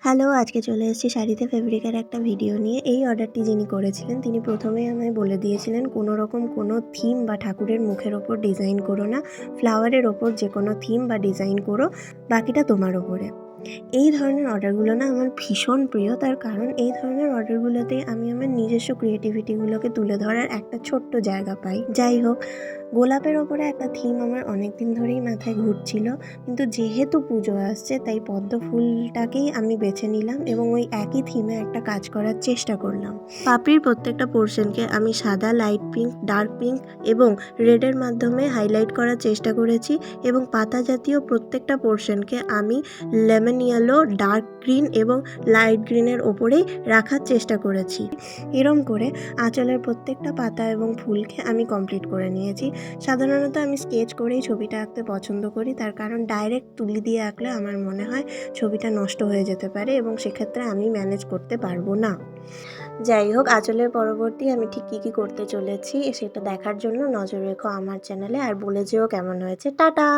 Hello, আজকে চলে এসেছি শাড়িতে ফেব্রিকের একটা ভিডিও নিয়ে। এই অর্ডারটি যিনি করেছিলেন তিনি প্রথমেই আমায় বলে দিয়েছিলেন কোনো রকম কোনো থিম বা ঠাকুরের মুখের ওপর ডিজাইন করো না, ফ্লাওয়ারের ওপর যে কোনো থিম বা ডিজাইন করো, বাকিটা তোমার ওপরে। এই ধরনের অর্ডারগুলো না আমার ভীষণ প্রিয়। তার কারণ এই ধরনের অর্ডারগুলোতে আমি আমার নিজস্ব ক্রিয়েটিভিটিগুলোকে তুলে ধরার একটা ছোট্ট জায়গা পাই। যাই হোক, গোলাপের ওপরে একটা থিম আমার অনেক দিন ধরেই মাথায় ঘুরছিল, কিন্তু যেহেতু পুজো আসছে তাই পদ্ম ফুলটাকেই আমি বেছে নিলাম এবং ওই একই থিমে একটা কাজ করার চেষ্টা করলাম। পাপড়ির প্রত্যেকটা পোর্শনকে আমি সাদা, লাইট পিঙ্ক, ডার্ক পিঙ্ক এবং রেডের মাধ্যমে হাইলাইট করার চেষ্টা করেছি এবং পাতা জাতীয় প্রত্যেকটা পোর্শনকে আমি লেমন ইয়েলো, ডার্ক গ্রিন এবং লাইট গ্রিনের ওপরেই রাখার চেষ্টা করেছি। এরম করে আঁচলের প্রত্যেকটা পাতা এবং ফুলকে আমি কমপ্লিট করে নিয়েছি। সাধারণত আমি স্কেচ করেই ছবিটা আঁকতে পছন্দ করি, তার কারণ ডাইরেক্ট তুলি দিয়ে আঁকলে আমার মনে হয় ছবিটা নষ্ট হয়ে যেতে পারে এবং সেক্ষেত্রে আমি ম্যানেজ করতে পারবো না। যাই হোক, আঁচলের পরবর্তী আমি ঠিক কী করতে চলেছি সেটা দেখার জন্য নজর রেখো আমার চ্যানেলে, আর বলে যেও কেমন হয়েছে। টাটা।